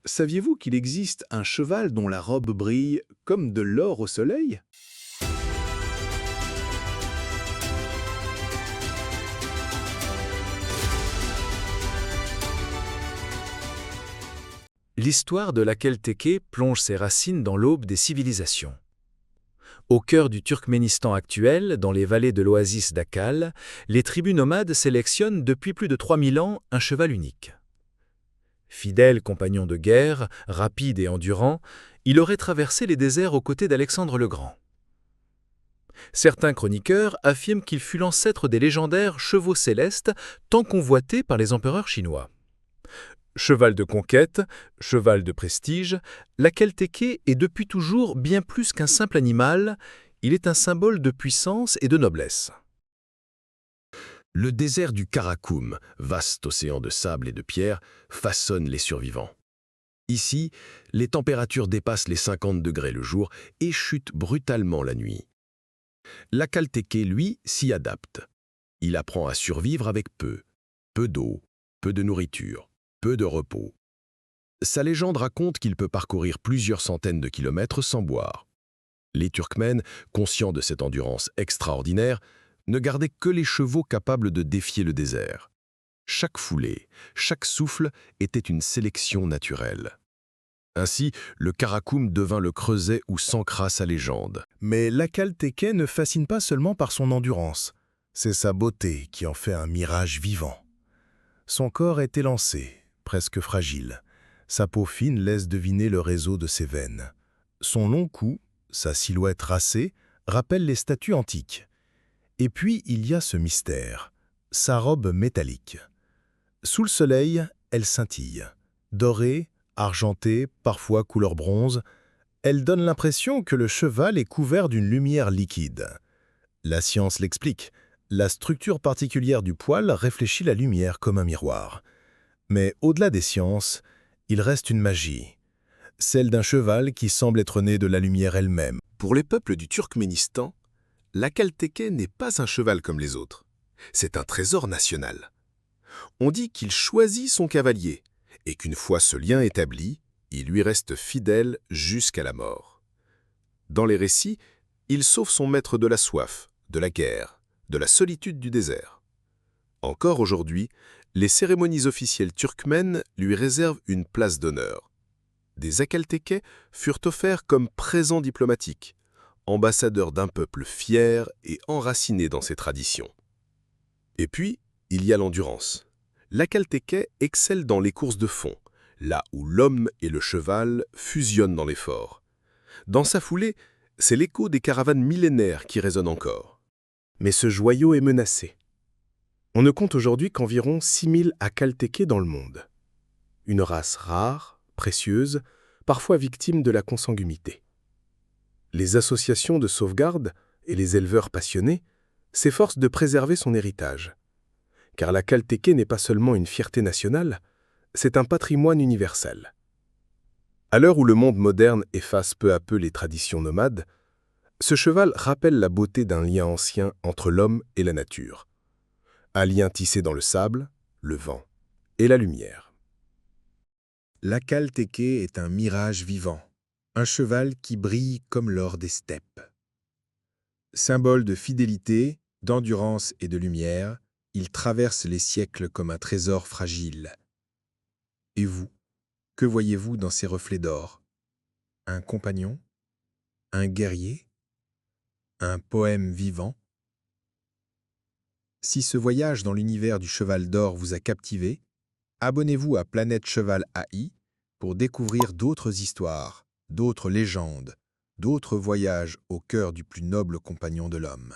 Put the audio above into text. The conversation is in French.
Saviez-vous qu'il existe un cheval dont la robe brille comme de l'or au soleil? L'histoire de la Kelteke plonge ses racines dans l'aube des civilisations. Au cœur du Turkménistan actuel, dans les vallées de l'oasis d'Akal, les tribus nomades sélectionnent depuis plus de 3000 ans un cheval unique. Fidèle compagnon de guerre, rapide et endurant, il aurait traversé les déserts aux côtés d'Alexandre le Grand. Certains chroniqueurs affirment qu'il fut l'ancêtre des légendaires chevaux célestes tant convoités par les empereurs chinois. Cheval de conquête, cheval de prestige, la Kelteke est depuis toujours bien plus qu'un simple animal, il est un symbole de puissance et de noblesse. Le désert du Karakoum, vaste océan de sable et de pierre, façonne les survivants. Ici, les températures dépassent les 50 degrés le jour et chutent brutalement la nuit. La Kelteke, lui, s'y adapte. Il apprend à survivre avec peu d'eau, peu de nourriture, peu de repos. Sa légende raconte qu'il peut parcourir plusieurs centaines de kilomètres sans boire. Les Turkmènes, conscients de cette endurance extraordinaire, ne gardaient que les chevaux capables de défier le désert. Chaque foulée, chaque souffle était une sélection naturelle. Ainsi, le Karakoum devint le creuset où s'ancra sa légende. Mais la Kelteke ne fascine pas seulement par son endurance. C'est sa beauté qui en fait un mirage vivant. Son corps est élancé, presque fragile. Sa peau fine laisse deviner le réseau de ses veines. Son long cou, sa silhouette racée, rappellent les statues antiques. Et puis il y a ce mystère, sa robe métallique. Sous le soleil, elle scintille. Dorée, argentée, parfois couleur bronze, elle donne l'impression que le cheval est couvert d'une lumière liquide. La science l'explique. La structure particulière du poil réfléchit la lumière comme un miroir. Mais au-delà des sciences, il reste une magie, celle d'un cheval qui semble être né de la lumière elle-même. Pour les peuples du Turkménistan, la Kelteke n'est pas un cheval comme les autres. C'est un trésor national. On dit qu'il choisit son cavalier et qu'une fois ce lien établi, il lui reste fidèle jusqu'à la mort. Dans les récits, il sauve son maître de la soif, de la guerre, de la solitude du désert. Encore aujourd'hui, les cérémonies officielles turkmènes lui réservent une place d'honneur. Des Akalteke furent offerts comme présents diplomatiques, ambassadeurs d'un peuple fier et enraciné dans ses traditions. Et puis, il y a l'endurance. L'Akalteke excelle dans les courses de fond, là où l'homme et le cheval fusionnent dans l'effort. Dans sa foulée, c'est l'écho des caravanes millénaires qui résonne encore. Mais ce joyau est menacé. On ne compte aujourd'hui qu'environ 6000 Akalteke dans le monde. Une race rare, précieuse, parfois victime de la consanguinité. Les associations de sauvegarde et les éleveurs passionnés s'efforcent de préserver son héritage. Car la Kelteke n'est pas seulement une fierté nationale, c'est un patrimoine universel. À l'heure où le monde moderne efface peu à peu les traditions nomades, ce cheval rappelle la beauté d'un lien ancien entre l'homme et la nature. Un lien tissé dans le sable, le vent et la lumière. La Kelteke est un mirage vivant, un cheval qui brille comme l'or des steppes. Symbole de fidélité, d'endurance et de lumière, il traverse les siècles comme un trésor fragile. Et vous, que voyez-vous dans ces reflets d'or? Un compagnon? Un guerrier? Un poème vivant? Si ce voyage dans l'univers du cheval d'or vous a captivé, abonnez-vous à Planète Cheval AI pour découvrir d'autres histoires, d'autres légendes, d'autres voyages au cœur du plus noble compagnon de l'homme.